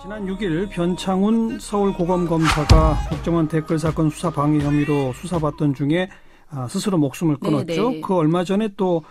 지난 6일 변창훈 서울고검검사가 국정원 댓글 사건 수사 방해 혐의로 수사받던 중에 스스로 목숨을 끊었죠. 네네. 그 얼마 전에 또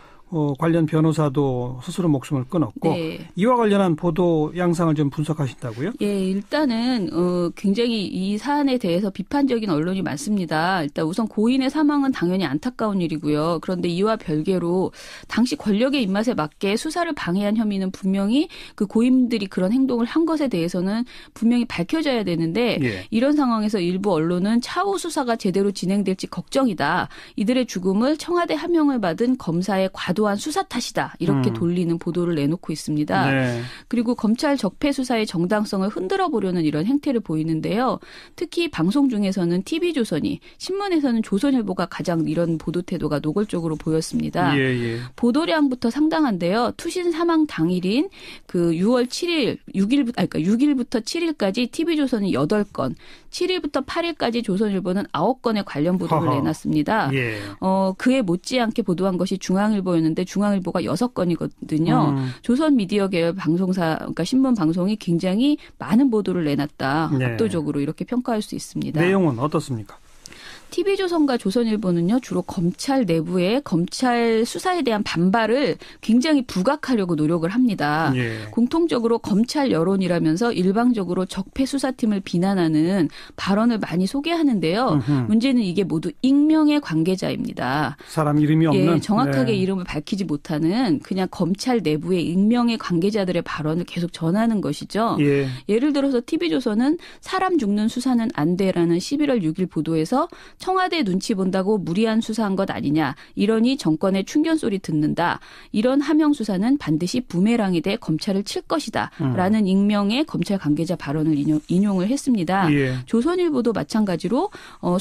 관련 변호사도 스스로 목숨을 끊었고 네. 이와 관련한 보도 양상을 좀 분석하신다고요? 예, 일단은 굉장히 이 사안에 대해서 비판적인 언론이 많습니다. 일단 우선 고인의 사망은 당연히 안타까운 일이고요. 그런데 이와 별개로 당시 권력의 입맛에 맞게 수사를 방해한 혐의는 분명히 그 고인들이 그런 행동을 한 것에 대해서는 분명히 밝혀져야 되는데 예. 이런 상황에서 일부 언론은 차후 수사가 제대로 진행될지 걱정이다. 이들의 죽음을 청와대 하명을 받은 검사의 과도한 수사 탓이다. 이렇게 돌리는 보도를 내놓고 있습니다. 네. 그리고 검찰 적폐 수사의 정당성을 흔들어 보려는 이런 행태를 보이는데요. 특히 방송 중에서는 TV조선이, 신문에서는 조선일보가 가장 이런 보도 태도가 노골적으로 보였습니다. 예. 보도량부터 상당한데요. 투신 사망 당일인 그 6월 7일, 6일부터 7일까지 TV조선이 8건, 7일부터 8일까지 조선일보는 9건의 관련 보도를 내놨습니다. 예. 그에 못지않게 보도한 것이 중앙일보였는데 중앙일보가 6건이거든요. 조선미디어 계열 방송사, 그러니까 신문 방송이 굉장히 많은 보도를 내놨다. 네. 압도적으로 이렇게 평가할 수 있습니다. 내용은 어떻습니까? TV조선과 조선일보는요, 주로 검찰 내부의 검찰 수사에 대한 반발을 굉장히 부각하려고 노력을 합니다. 예. 공통적으로 검찰 여론이라면서 일방적으로 적폐 수사팀을 비난하는 발언을 많이 소개하는데요. 문제는 이게 모두 익명의 관계자입니다. 사람 이름이 없는. 예, 정확하게 네. 이름을 밝히지 못하는 그냥 검찰 내부의 익명의 관계자들의 발언을 계속 전하는 것이죠. 예. 예를 들어서 TV조선은 사람 죽는 수사는 안 돼라는 11월 6일 보도에서 청와대 눈치 본다고 무리한 수사한 것 아니냐. 이러니 정권의 충견 소리 듣는다. 이런 하명 수사는 반드시 부메랑이 돼 검찰을 칠 것이다. 라는 익명의 검찰 관계자 발언을 인용을 했습니다. 예. 조선일보도 마찬가지로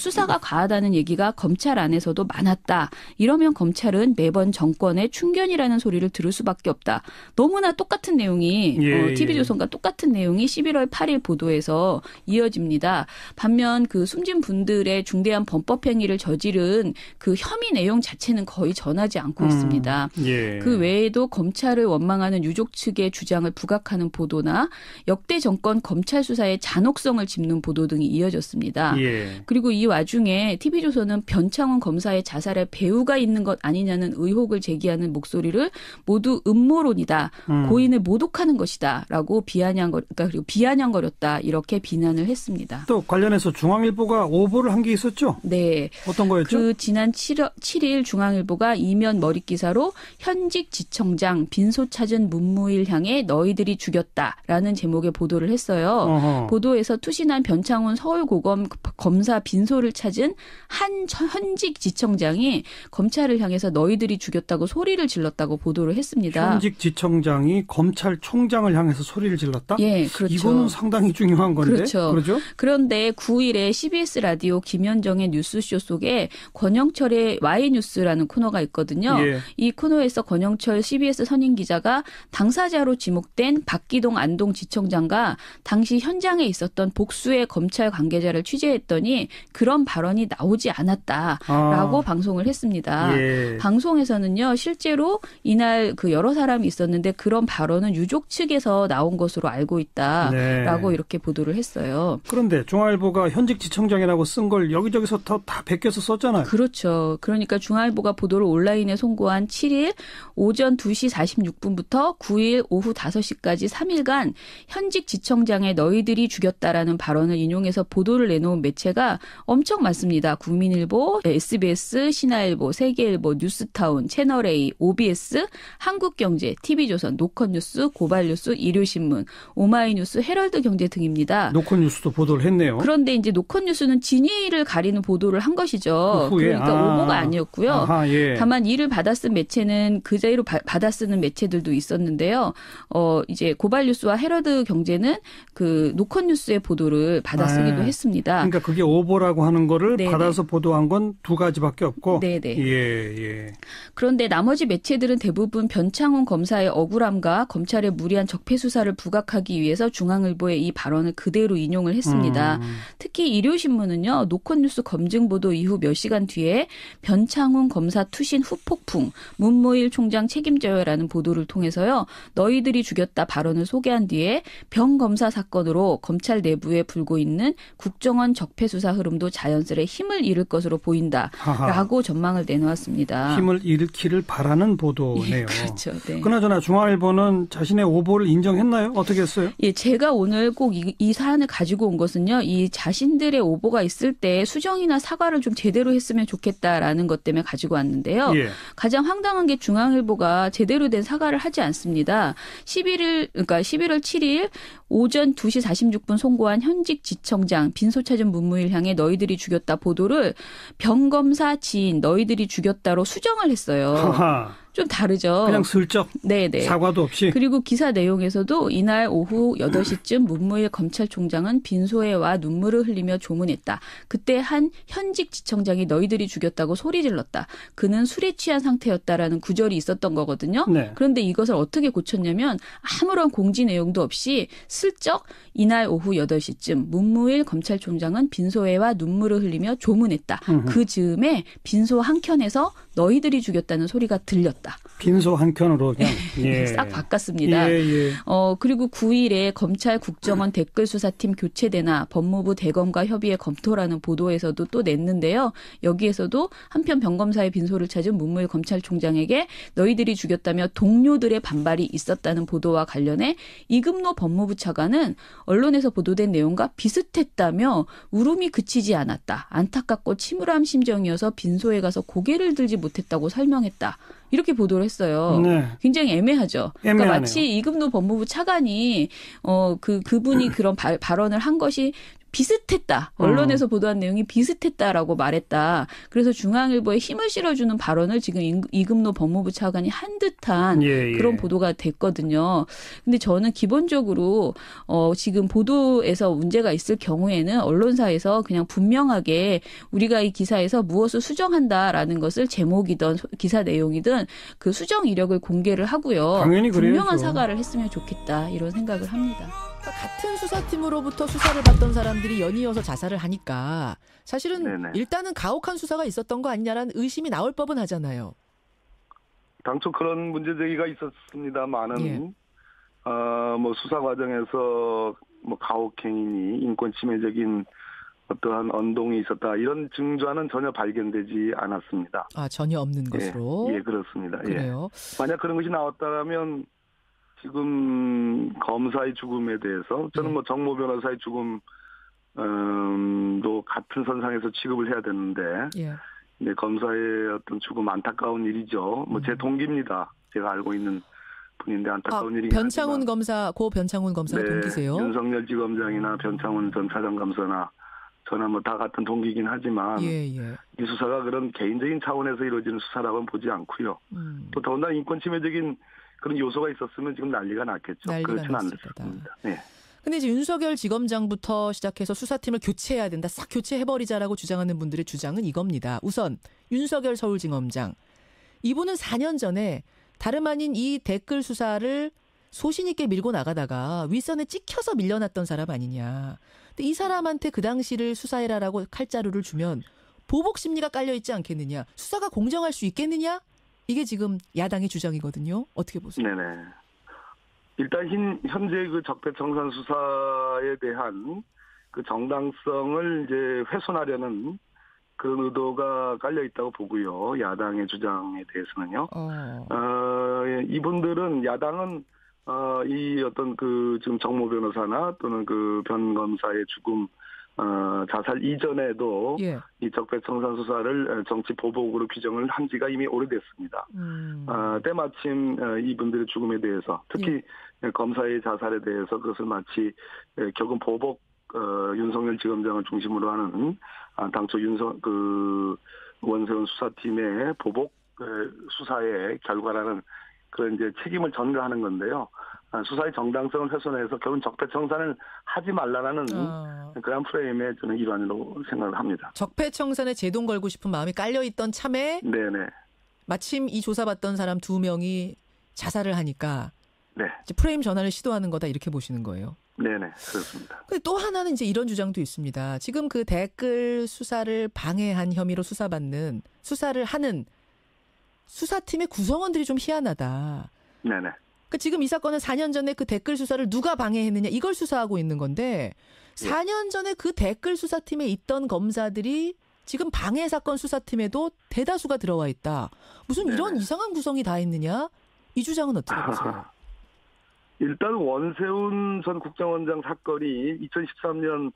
수사가 과하다는 얘기가 검찰 안에서도 많았다. 이러면 검찰은 매번 정권의 충견이라는 소리를 들을 수밖에 없다. 너무나 똑같은 내용이 TV조선과 똑같은 내용이 11월 8일 보도에서 이어집니다. 반면 그 숨진 분들의 중대한 범법 행위를 저지른 그 혐의 내용 자체는 거의 전하지 않고 있습니다. 예. 그 외에도 검찰을 원망하는 유족 측의 주장을 부각하는 보도나 역대 정권 검찰 수사의 잔혹성을 짚는 보도 등이 이어졌습니다. 예. 그리고 이 와중에 TV조선은 변창훈 검사의 자살에 배후가 있는 것 아니냐는 의혹을 제기하는 목소리를 모두 음모론이다. 고인을 모독하는 것이다. 라고 그리고 비아냥거렸다. 이렇게 비난을 했습니다. 또 관련해서 중앙일보가 오보를 한 게 있었죠? 네. 어떤 거였죠? 그 지난 7일 중앙일보가 이면 머릿 기사로 현직 지청장 빈소 찾은 문무일 향해 너희들이 죽였다라는 제목의 보도를 했어요. 어허. 보도에서 투신한 변창훈 서울고검 검사 빈소를 찾은 한 현직 지청장이 검찰을 향해서 너희들이 죽였다고 소리를 질렀다고 보도를 했습니다. 현직 지청장이 검찰총장을 향해서 소리를 질렀다? 예, 그렇죠. 이거는 상당히 중요한 건데. 그렇죠. 그렇죠? 그런데 9일에 CBS 라디오 김현정의 뉴스쇼 속에 권영철의 Y뉴스라는 코너가 있거든요. 예. 이 코너에서 권영철 CBS 선임 기자가 당사자로 지목된 박기동 안동 지청장과 당시 현장에 있었던 복수의 검찰 관계자를 취재했더니 그런 발언이 나오지 않았다라고 방송을 했습니다. 예. 방송에서는요, 실제로 이날 그 여러 사람이 있었는데 그런 발언은 유족 측에서 나온 것으로 알고 있다라고 네. 이렇게 보도를 했어요. 그런데 중앙일보가 현직 지청장이라고 쓴 걸 여기저기서 다 베껴서 썼잖아요. 그렇죠. 그러니까 중앙일보가 보도를 온라인에 송고한 7일 오전 2시 46분부터 9일 오후 5시까지 3일간 현직 지청장의 너희들이 죽였다라는 발언을 인용해서 보도를 내놓은 매체가 엄청 많습니다. 국민일보, SBS, 신화일보, 세계일보, 뉴스타운, 채널A, OBS, 한국경제, TV조선, 노컷뉴스, 고발뉴스, 일요신문, 오마이뉴스, 헤럴드경제 등입니다. 노컷뉴스도 보도를 했네요. 그런데 이제 노컷뉴스는 진위를 가리는 보도를 한 것이죠. 그러니까 오보가 아니었고요. 아하, 예. 다만 이를 받아쓴 매체는 그 자리로 받아쓰는 매체들도 있었는데요. 이제 고발뉴스와 헤럴드 경제는 그 노컷뉴스의 보도를 받아쓰기도 했습니다. 그러니까 그게 오보라고 하는 거를 네네. 받아서 보도한 건 두 가지밖에 없고. 네네. 예. 그런데 나머지 매체들은 대부분 변창훈 검사의 억울함과 검찰의 무리한 적폐 수사를 부각하기 위해서 중앙일보의 이 발언을 그대로 인용을 했습니다. 특히 일요신문은요. 노컷뉴스 검증 보도 이후 몇 시간 뒤에 변창훈 검사 투신 후폭풍, 문무일 총장 책임져요라는 보도를 통해서요. 너희들이 죽였다 발언을 소개한 뒤에 병 검사 사건으로 검찰 내부에 불고 있는 국정원 적폐 수사 흐름도 자연스레 힘을 잃을 것으로 보인다라고 전망을 내놓았습니다. 힘을 잃기를 바라는 보도네요. 예, 그렇죠. 네. 그나저나 중앙일보는 자신의 오보를 인정했나요? 어떻게 했어요? 예, 제가 오늘 꼭 이 사안을 가지고 온 것은요. 이 자신들의 오보가 있을 때 수정이나 사과를 좀 제대로 했으면 좋겠다라는 것 때문에 가지고 왔는데요. 예. 가장 황당한 게 중앙일보가 제대로 된 사과를 하지 않습니다. 11월 7일 오전 2시 46분 송고한 현직 지청장 빈소차준 문무일 향해 너희들이 죽였다 보도를 병검사 지인 너희들이 죽였다로 수정을 했어요. 하하. 좀 다르죠. 그냥 슬쩍 네네. 사과도 없이. 그리고 기사 내용에서도 이날 오후 8시쯤 문무일 검찰총장은 빈소에 와 눈물을 흘리며 조문했다. 그때 한 현직 지청장이 너희들이 죽였다고 소리 질렀다. 그는 술에 취한 상태였다라는 구절이 있었던 거거든요. 네. 그런데 이것을 어떻게 고쳤냐면 아무런 공지 내용도 없이 슬쩍 이날 오후 8시쯤 문무일 검찰총장은 빈소에 와 눈물을 흘리며 조문했다. 그 즈음에 빈소 한켠에서 너희들이 죽였다는 소리가 들렸다. 빈소 한 켠으로 그냥 예. 싹 바꿨습니다. 예. 그리고 9일에 검찰 국정원 댓글 수사팀 교체되나 법무부 대검과 협의해 검토라는 보도에서도 또 냈는데요. 여기에서도 한편 병검사의 빈소를 찾은 문무일 검찰총장에게 너희들이 죽였다며 동료들의 반발이 있었다는 보도와 관련해 이금노 법무부 차관은 언론에서 보도된 내용과 비슷했다며 울음이 그치지 않았다. 안타깝고 침울한 심정이어서 빈소에 가서 고개를 들지 못했다고 설명했다. 이렇게 보도를 했어요. 네. 굉장히 애매하죠. 그러니까 애매하네요. 마치 이금노 법무부 차관이 그분이 그런 발언을 한 것이 비슷했다. 언론에서 보도한 내용이 비슷했다라고 말했다. 그래서 중앙일보에 힘을 실어주는 발언을 지금 이금노 법무부 차관이 한 듯한 그런 보도가 됐거든요. 근데 저는 기본적으로 지금 보도에서 문제가 있을 경우에는 언론사에서 그냥 분명하게 우리가 이 기사에서 무엇을 수정한다라는 것을 제목이든 기사 내용이든 그 수정 이력을 공개를 하고요. 당연히 분명한 그래야죠. 사과를 했으면 좋겠다. 이런 생각을 합니다. 같은 수사팀으로부터 수사를 받던 사람들이 연이어서 자살을 하니까 사실은 네네. 일단은 가혹한 수사가 있었던 거 아니냐라는 의심이 나올 법은 하잖아요. 당초 그런 문제 제기가 있었습니다만은 예. 뭐 수사 과정에서 뭐 가혹행위니 인권 침해적인 어떠한 언동이 있었다 이런 증거는 전혀 발견되지 않았습니다. 아, 전혀 없는 것으로. 예, 그렇습니다. 그래요. 예. 만약 그런 것이 나왔다면 지금 검사의 죽음에 대해서 저는 뭐 정모 변호사의 죽음도 같은 선상에서 취급을 해야 되는데 예. 네, 검사의 어떤 죽음 안타까운 일이죠. 뭐 제 동기입니다. 제가 알고 있는 분인데 안타까운 일이긴 변창훈 하지만. 검사, 고 변창훈 검사가 네, 동기세요? 윤석열 지검장이나 변창훈 전 차장검사나 저는 뭐 다 같은 동기이긴 하지만 예. 이 수사가 그런 개인적인 차원에서 이루어지는 수사라고는 보지 않고요. 또 더군다나 인권 침해적인 그런 요소가 있었으면 지금 난리가 났겠죠. 난리가 그렇지는 났을 않습니다. 네. 근데 이제 윤석열 지검장부터 시작해서 수사팀을 교체해야 된다. 싹 교체해버리자라고 주장하는 분들의 주장은 이겁니다. 우선 윤석열 서울지검장. 이분은 4년 전에 다름 아닌 이 댓글 수사를 소신 있게 밀고 나가다가 윗선에 찍혀서 밀려났던 사람 아니냐. 근데 이 사람한테 그 당시를 수사해라라고 칼자루를 주면 보복 심리가 깔려있지 않겠느냐. 수사가 공정할 수 있겠느냐. 이게 지금 야당의 주장이거든요. 어떻게 보세요? 네네. 일단 현재 그 적폐청산 수사에 대한 그 정당성을 이제 훼손하려는 그런 의도가 깔려 있다고 보고요. 야당의 주장에 대해서는요. 이분들은 야당은 이 어떤 그 지금 정모 변호사나 또는 그 변 검사의 죽음 자살 이전에도 예. 이 적폐청산 수사를 정치 보복으로 규정을 한 지가 이미 오래됐습니다. 때마침 이분들의 죽음에 대해서 특히 검사의 자살에 대해서 그것을 마치 결국 보복 윤석열 지검장을 중심으로 하는 당초 원세훈 수사팀의 보복 수사의 결과라는 그런 이제 책임을 전가하는 건데요. 수사의 정당성을 훼손해서 결국 적폐청산을 하지 말라라는 그런 프레임의 저는 일환으로 생각을 합니다. 적폐청산에 제동 걸고 싶은 마음이 깔려있던 참에 네네. 마침 이 조사받던 사람 2명이 자살을 하니까 네. 이제 프레임 전환을 시도하는 거다 이렇게 보시는 거예요. 네네, 그렇습니다. 근데 또 하나는 이제 이런 주장도 있습니다. 지금 그 댓글 수사를 방해한 혐의로 수사를 하는 수사팀의 구성원들이 좀 희한하다. 네네. 그러니까 지금 이 사건은 4년 전에 그 댓글 수사를 누가 방해했느냐 이걸 수사하고 있는 건데 4년 전에 그 댓글 수사팀에 있던 검사들이 지금 방해 사건 수사팀에도 대다수가 들어와 있다. 무슨 이런 네네. 이상한 구성이 다 있느냐? 이 주장은 어떻게 보세요? 일단 원세훈 전 국정원장 사건이 2013년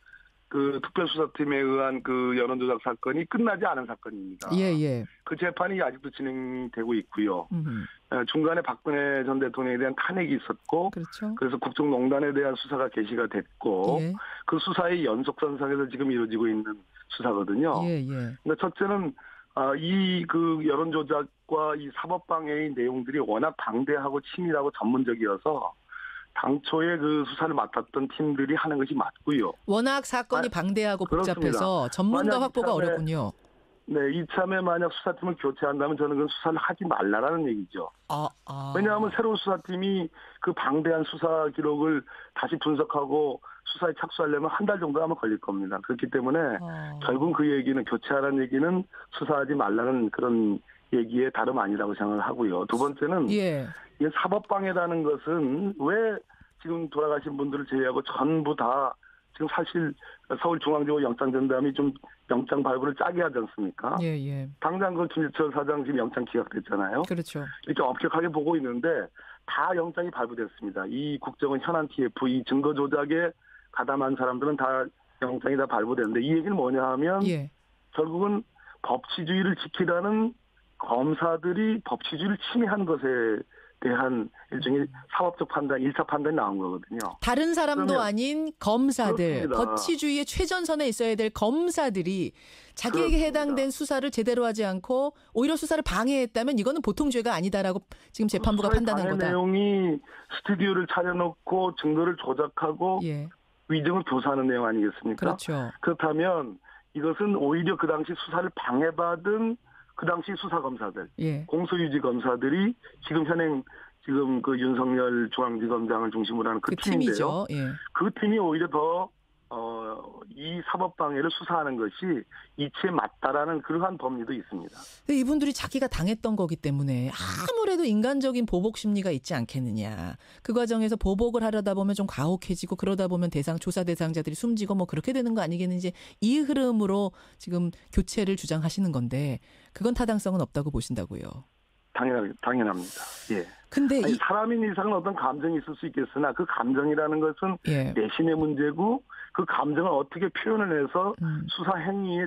그 특별수사팀에 의한 그 여론조작 사건이 끝나지 않은 사건입니다. 예. 그 재판이 아직도 진행되고 있고요. 중간에 박근혜 전 대통령에 대한 탄핵이 있었고, 그렇죠. 그래서 국정농단에 대한 수사가 개시가 됐고, 예. 그 수사의 연속선상에서 지금 이루어지고 있는 수사거든요. 예. 그러니까 첫째는 이 그 여론조작과 이 사법방해의 내용들이 워낙 방대하고 치밀하고 전문적이어서 당초에 그 수사를 맡았던 팀들이 하는 것이 맞고요. 워낙 사건이 방대하고 복잡해서 그렇습니다. 전문가 확보가 어렵군요. 네, 이참에 만약 수사팀을 교체한다면 저는 그 수사를 하지 말라라는 얘기죠. 왜냐하면 새로운 수사팀이 그 방대한 수사 기록을 다시 분석하고 수사에 착수하려면 한 달 정도 아마 걸릴 겁니다. 그렇기 때문에 결국 그 얘기는 교체하라는 얘기는 수사하지 말라는 그런 얘기에 다름 아니라고 생각을 하고요. 두 번째는 예. 이게 사법방해라는 것은 왜 지금 돌아가신 분들을 제외하고 전부 다 지금 사실 서울중앙지법 영장전담이 좀 영장 발부를 짜게 하지 않습니까? 예. 당장 그 김재철 사장 지금 영장 기각됐잖아요. 그렇죠. 이렇게 엄격하게 보고 있는데 다 영장이 발부됐습니다. 이 국정원 현안 TF 이 증거 조작에 가담한 사람들은 다 영장이 다 발부됐는데 이 얘기는 뭐냐 하면 결국은 법치주의를 지키라는 검사들이 법치주의를 침해한 것에 대한 일종의 사법적 판단, 1차 판단이 나온 거거든요. 다른 사람도 아닌 검사들, 그렇습니다. 법치주의의 최전선에 있어야 될 검사들이 자기에게 그렇습니다. 해당된 수사를 제대로 하지 않고 오히려 수사를 방해했다면 이거는 보통 죄가 아니다라고 지금 재판부가 판단한 거다. 내용이 스튜디오를 차려놓고 증거를 조작하고 위증을 교사하는 내용 아니겠습니까? 그렇죠. 그렇다면 이것은 오히려 그 당시 수사를 방해받은 그 당시 수사검사들, 공소유지 검사들이 지금 현행 지금 그 윤석열 중앙지검장을 중심으로 하는 그 팀인데요. 그 팀이 오히려 더 이 사법방해를 수사하는 것이 이치에 맞다라는 그러한 법리도 있습니다. 근데 이분들이 자기가 당했던 거기 때문에 아무래도 인간적인 보복 심리가 있지 않겠느냐. 그 과정에서 보복을 하려다 보면 좀 가혹해지고 그러다 보면 조사 대상자들이 숨지고 뭐 그렇게 되는 거 아니겠는지 이 흐름으로 지금 교체를 주장하시는 건데 그건 타당성은 없다고 보신다고요. 당연합니다. 예. 근데 사람인 이상은 어떤 감정이 있을 수 있겠으나 그 감정이라는 것은 내심의 문제고 그 감정을 어떻게 표현을 해서 수사 행위에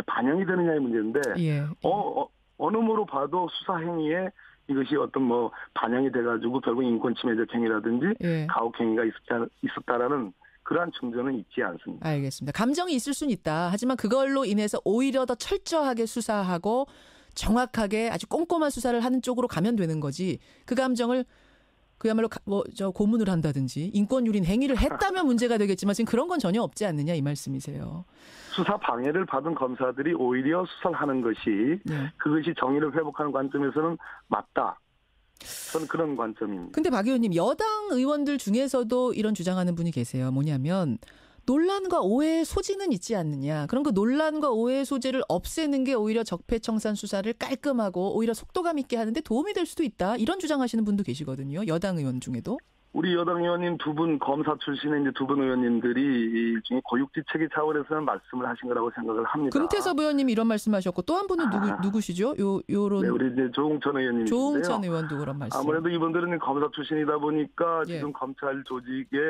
반영이 되느냐의 문제인데 어느 모로 봐도 수사 행위에 이것이 어떤 뭐 반영이 돼가지고 결국 인권 침해적 행위라든지 가혹 행위가 있었다라는 그러한 증거는 있지 않습니다. 알겠습니다. 감정이 있을 수는 있다. 하지만 그걸로 인해서 오히려 더 철저하게 수사하고 정확하게 아주 꼼꼼한 수사를 하는 쪽으로 가면 되는 거지. 그 감정을 그야말로 고문을 한다든지 인권유린 행위를 했다면 문제가 되겠지만 지금 그런 건 전혀 없지 않느냐 이 말씀이세요. 수사 방해를 받은 검사들이 오히려 수사를 하는 것이 그것이 정의를 회복하는 관점에서는 맞다. 저는 그런 관점입니다. 근데 박 의원님 여당 의원들 중에서도 이런 주장하는 분이 계세요. 뭐냐면 논란과 오해의 소지는 있지 않느냐. 그럼 그 논란과 오해의 소지를 없애는 게 오히려 적폐청산 수사를 깔끔하고 오히려 속도감 있게 하는데 도움이 될 수도 있다. 이런 주장하시는 분도 계시거든요. 여당 의원 중에도. 우리 여당 의원님 두 분 검사 출신의 이제 두 분 의원님들이 일종의 고육지책의 차원에서는 말씀을 하신 거라고 생각을 합니다. 금태섭 의원님이 이런 말씀하셨고 또 한 분은 누구시죠? 요런 네, 우리 이제 조홍천 의원님인데요. 조홍천 의원도 그런 말씀. 아무래도 이분들은 검사 출신이다 보니까 지금 검찰 조직의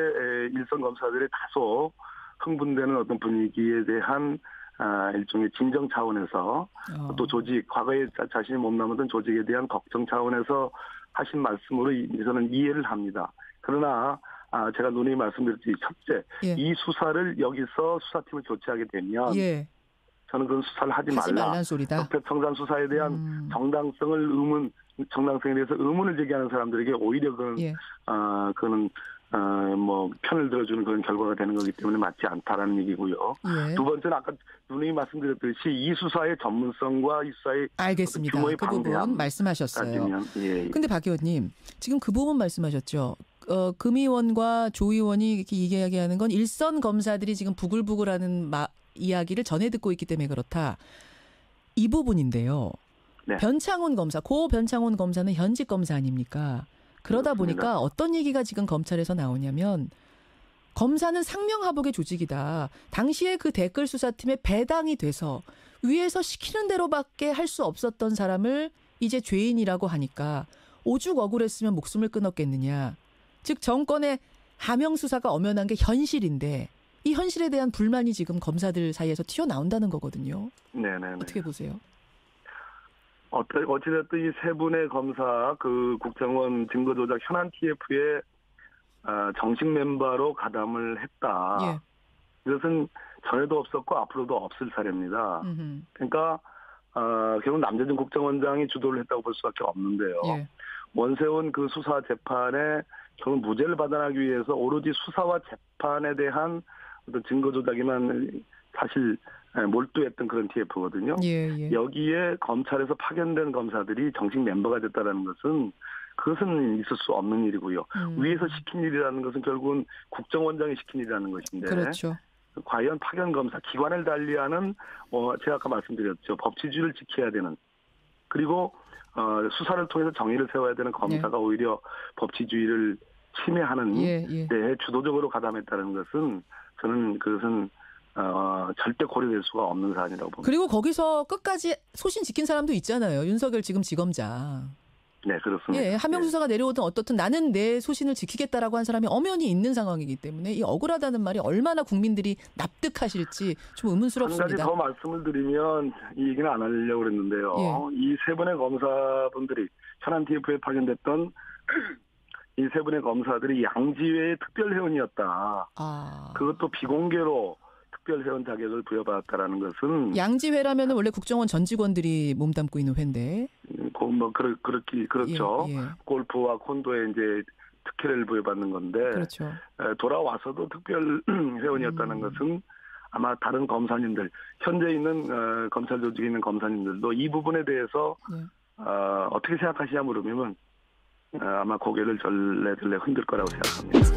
일선 검사들의 다소 흥분되는 어떤 분위기에 대한 일종의 진정 차원에서 또 조직 과거에 자신이 몸담았던 조직에 대한 걱정 차원에서 하신 말씀으로 저는 이해를 합니다. 그러나 제가 누누이 말씀드렸듯이 첫째, 이 수사를 여기서 수사팀을 교체하게 되면 저는 그런 수사를 하지 말라. 적폐청산 수사에 대한 정당성에 대해서 의문을 제기하는 사람들에게 오히려 그는 뭐 편을 들어주는 그런 결과가 되는 거기 때문에 맞지 않다라는 얘기고요. 두 번째는 아까 누누이 말씀드렸듯이 이 수사의 전문성과 이 수사의 알겠습니다. 규모의 그 부분 말씀하셨어요. 그런데 박 의원님 지금 그 부분 말씀하셨죠. 금의원과 조의원이 이렇게 이야기하는 건 일선 검사들이 지금 부글부글하는 이야기를 전해 듣고 있기 때문에 그렇다. 이 부분인데요. 네. 변창훈 검사, 고 변창훈 검사는 현직 검사 아닙니까? 그러다 그렇습니다. 보니까 어떤 얘기가 지금 검찰에서 나오냐면 검사는 상명하복의 조직이다. 당시에 그 댓글 수사팀에 배당이 돼서 위에서 시키는 대로밖에 할 수 없었던 사람을 이제 죄인이라고 하니까 오죽 억울했으면 목숨을 끊었겠느냐. 즉 정권의 하명 수사가 엄연한 게 현실인데 이 현실에 대한 불만이 지금 검사들 사이에서 튀어나온다는 거거든요. 네네. 어떻게 보세요? 어찌됐든 이 세 분의 검사, 그 국정원 증거조작 현안 TF에 정식 멤버로 가담을 했다. 예. 이것은 전에도 없었고 앞으로도 없을 사례입니다. 그러니까 결국 남재준 국정원장이 주도를 했다고 볼 수밖에 없는데요. 예. 원세훈 그 수사 재판에 결국 무죄를 받아나기 위해서 오로지 수사와 재판에 대한 어떤 증거조작에만 사실 몰두했던 그런 TF거든요. 예. 여기에 검찰에서 파견된 검사들이 정식 멤버가 됐다는 것은 그것은 있을 수 없는 일이고요. 위에서 시킨 일이라는 것은 결국은 국정원장이 시킨 일이라는 것인데 그렇죠. 과연 파견 검사, 기관을 달리하는 제가 아까 말씀드렸죠. 법치주의를 지켜야 되는 그리고 수사를 통해서 정의를 세워야 되는 검사가 오히려 법치주의를 침해하는 데 주도적으로 가담했다는 것은 저는 그것은 절대 고려될 수가 없는 사안이라고 봅니다. 그리고 거기서 끝까지 소신 지킨 사람도 있잖아요. 윤석열 지금 지검장. 네, 그렇습니다. 예, 하명 수사가 내려오든 어떻든 나는 내 소신을 지키겠다라고 한 사람이 엄연히 있는 상황이기 때문에 이 억울하다는 말이 얼마나 국민들이 납득하실지 좀 의문스럽습니다. 한 가지 더 말씀을 드리면 이 얘기는 안 하려고 그랬는데요. 이 세 분의 검사분들이 현안 TF에 파견됐던 이 세 분의 검사들이 양지회의 특별회원이었다. 그것도 비공개로 특별회원 자격을 부여받았다라는 것은 양지회라면 원래 국정원 전 직원들이 몸담고 있는 회인데. 그렇죠. 골프와 콘도에 이제 특혜를 부여받는 건데 그렇죠. 돌아와서도 특별회원이었다는 것은 아마 다른 검사님들 현재 있는 검찰 조직에 있는 검사님들도 이 부분에 대해서 어떻게 생각하시냐 물으면 아마 고개를 절레절레 흔들 거라고 생각합니다.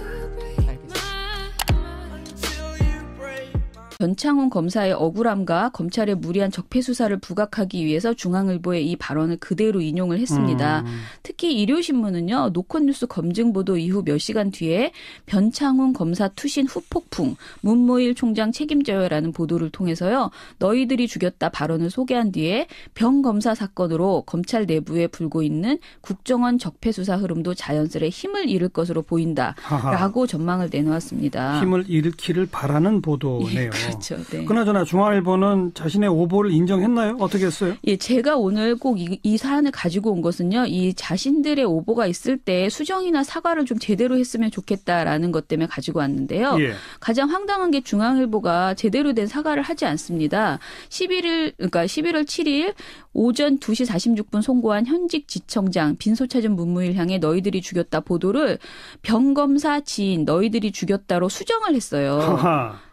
변창훈 검사의 억울함과 검찰의 무리한 적폐 수사를 부각하기 위해서 중앙일보의 이 발언을 그대로 인용을 했습니다. 특히 일요신문은요. 노컷뉴스 검증 보도 이후 몇 시간 뒤에 변창훈 검사 투신 후폭풍 문무일 총장 책임져요라는 보도를 통해서요. 너희들이 죽였다 발언을 소개한 뒤에 병 검사 사건으로 검찰 내부에 불고 있는 국정원 적폐 수사 흐름도 자연스레 힘을 잃을 것으로 보인다라고 전망을 내놓았습니다. 힘을 잃기를 바라는 보도네요. 그렇죠. 네. 그나저나 중앙일보는 자신의 오보를 인정했나요? 어떻게 했어요? 예, 제가 오늘 꼭 이 사안을 가지고 온 것은요. 이 자신들의 오보가 있을 때 수정이나 사과를 좀 제대로 했으면 좋겠다라는 것 때문에 가지고 왔는데요. 가장 황당한 게 중앙일보가 제대로 된 사과를 하지 않습니다. 11월 7일 오전 2시 46분 송고한 현직 지청장 빈소 찾은 문무일 향해 너희들이 죽였다 보도를 병검사 지인 너희들이 죽였다로 수정을 했어요.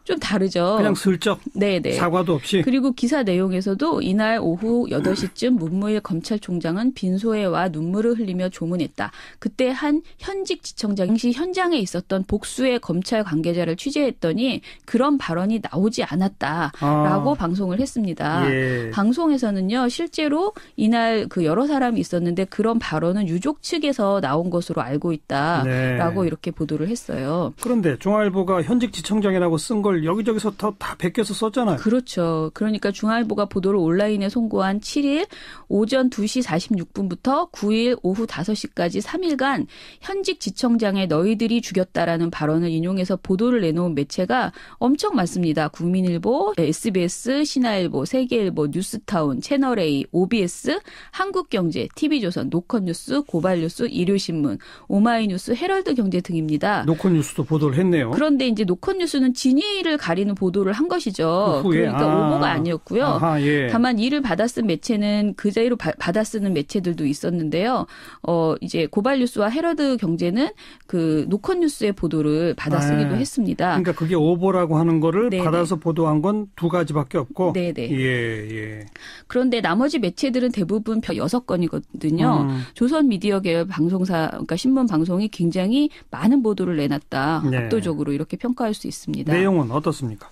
좀 다르죠. 그냥 슬쩍 네네. 사과도 없이. 그리고 기사 내용에서도 이날 오후 8시쯤 문무일 검찰총장은 빈소에 와 눈물을 흘리며 조문했다. 그때 한 현직 지청장 당시 현장에 있었던 복수의 검찰 관계자를 취재했더니 그런 발언이 나오지 않았다라고 방송을 했습니다. 방송에서는요. 실제로 이날 그 여러 사람이 있었는데 그런 발언은 유족 측에서 나온 것으로 알고 있다라고 이렇게 보도를 했어요. 그런데 중앙일보가 현직 지청장이라고 쓴 걸 여기저기서 다 베껴서 썼잖아요. 그렇죠. 그러니까 중앙일보가 보도를 온라인에 송고한 7일 오전 2시 46분부터 9일 오후 5시까지 3일간 현직 지청장의 너희들이 죽였다라는 발언을 인용해서 보도를 내놓은 매체가 엄청 많습니다. 국민일보, SBS, 신화일보, 세계일보, 뉴스타운, 채널A, OBS, 한국경제, TV조선, 노컷뉴스, 고발뉴스, 일요신문, 오마이뉴스, 헤럴드경제 등입니다. 노컷뉴스도 보도를 했네요. 그런데 이제 노컷뉴스는 진위를 사실을 가리는 보도를 한 것이죠. 그 후에? 그러니까 오보가 아니었고요. 아하, 예. 다만 이를 받아쓴 매체는 그 자리로 받아쓰는 매체들도 있었는데요. 이제 고발뉴스와 헤러드 경제는 그 노컷뉴스의 보도를 받아쓰기도 했습니다. 그러니까 그게 오보라고 하는 거를 네네. 받아서 보도한 건 두 가지밖에 없고. 네네. 예. 그런데 나머지 매체들은 대부분 6건이거든요. 조선 미디어 계열 방송사, 그러니까 신문 방송이 굉장히 많은 보도를 내놨다. 네. 압도적으로 이렇게 평가할 수 있습니다. 내용은 어떻습니까?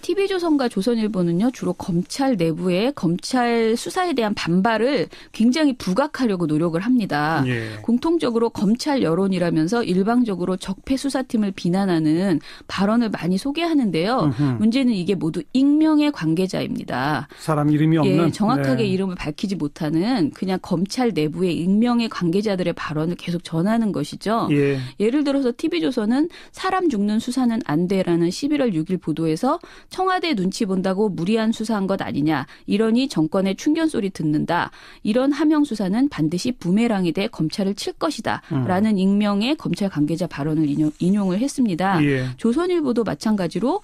TV조선과 조선일보는요, 주로 검찰 내부의 검찰 수사에 대한 반발을 굉장히 부각하려고 노력을 합니다. 예. 공통적으로 검찰 여론이라면서 일방적으로 적폐 수사팀을 비난하는 발언을 많이 소개하는데요. 문제는 이게 모두 익명의 관계자입니다. 사람 이름이 없는. 예, 정확하게 네. 이름을 밝히지 못하는 그냥 검찰 내부의 익명의 관계자들의 발언을 계속 전하는 것이죠. 예. 예를 들어서 TV조선은 사람 죽는 수사는 안 돼라는 11월 6일 보도에서 청와대 눈치 본다고 무리한 수사한 것 아니냐. 이러니 정권의 충견 소리 듣는다. 이런 하명 수사는 반드시 부메랑이 돼 검찰을 칠 것이다. 라는 익명의 검찰 관계자 발언을 인용을 했습니다. 예. 조선일보도 마찬가지로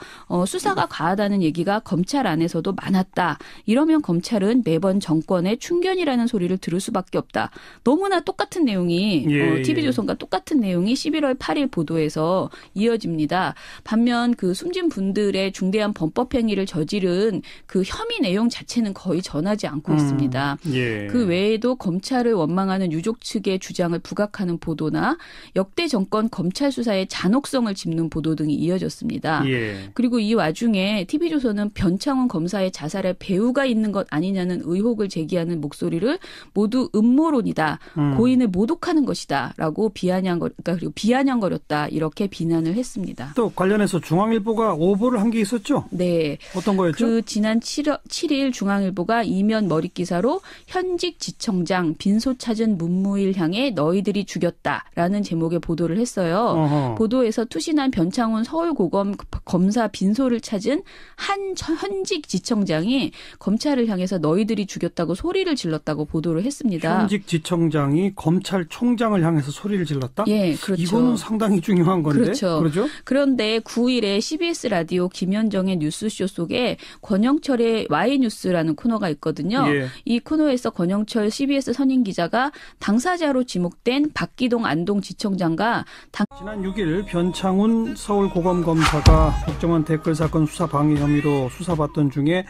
수사가 과하다는 얘기가 검찰 안에서도 많았다. 이러면 검찰은 매번 정권의 충견이라는 소리를 들을 수밖에 없다. 너무나 똑같은 내용이 예. TV조선과 똑같은 내용이 11월 8일 보도에서 이어집니다. 반면 그 숨진 분들의 중대한 범법 행위를 저지른 그 혐의 내용 자체는 거의 전하지 않고 있습니다. 예. 그 외에도 검찰을 원망하는 유족 측의 주장을 부각하는 보도나 역대 정권 검찰 수사의 잔혹성을 짚는 보도 등이 이어졌습니다. 예. 그리고 이 와중에 TV조선은 변창훈 검사의 자살에 배후가 있는 것 아니냐는 의혹을 제기하는 목소리를 모두 음모론이다. 고인을 모독하는 것이다라고 그리고 비아냥거렸다. 이렇게 비난을 했습니다. 또 관련해서 중앙일보가 오보를 한 게 있었죠? 네. 어떤 거였죠? 그 지난 7일 중앙일보가 이면 머릿 기사로 현직 지청장 빈소 찾은 문무일 향해 너희들이 죽였다라는 제목의 보도를 했어요. 어허. 보도에서 투신한 변창훈 서울고검 검사 빈소를 찾은 한 현직 지청장이 검찰을 향해서 너희들이 죽였다고 소리를 질렀다고 보도를 했습니다. 현직 지청장이 검찰총장을 향해서 소리를 질렀다? 예, 그렇죠. 이거는 상당히 중요한 건데. 그렇죠. 그렇죠? 그런데 9일에 CBS 라디오 김현정의 뉴스쇼 속에 권영철의 Y뉴스라는 코너가 있거든요. 예. 이 코너에서 권영철 CBS 선임 기자가 당사자로 지목된 박기동 안동지청장과 지난 6일 변창훈 서울고검검사가 국정원 댓글 사건 수사 방해 혐의로 수사받던 중에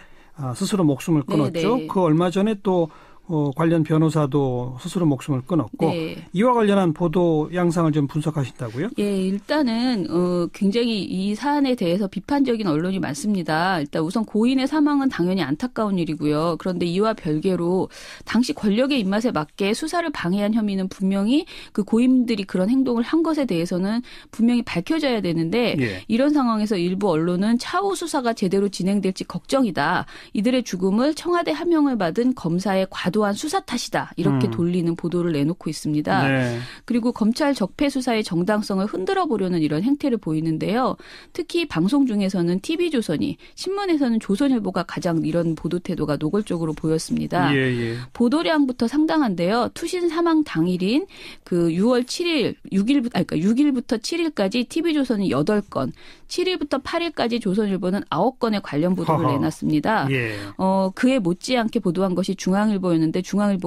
스스로 목숨을 끊었죠. 네네. 그 얼마 전에 또 관련 변호사도 스스로 목숨을 끊었고 네. 이와 관련한 보도 양상을 좀 분석하신다고요? 예, 일단은 굉장히 이 사안에 대해서 비판적인 언론이 많습니다. 일단 우선 고인의 사망은 당연히 안타까운 일이고요. 그런데 이와 별개로 당시 권력의 입맛에 맞게 수사를 방해한 혐의는 분명히 그 고인들이 그런 행동을 한 것에 대해서는 분명히 밝혀져야 되는데 예. 이런 상황에서 일부 언론은 차후 수사가 제대로 진행될지 걱정이다. 이들의 죽음을 청와대 하명을 받은 검사의 과도한 수사 탓이다. 이렇게 돌리는 보도를 내놓고 있습니다. 네. 그리고 검찰 적폐 수사의 정당성을 흔들어 보려는 이런 행태를 보이는데요. 특히 방송 중에서는 TV조선이, 신문에서는 조선일보가 가장 이런 보도 태도가 노골적으로 보였습니다. 예. 보도량부터 상당한데요. 투신 사망 당일인 그 6일부터 7일까지 TV조선이 8건, 7일부터 8일까지 조선일보는 9건의 관련 보도를 허허. 내놨습니다. 예. 그에 못지않게 보도한 것이 중앙일보였는데 중앙일보가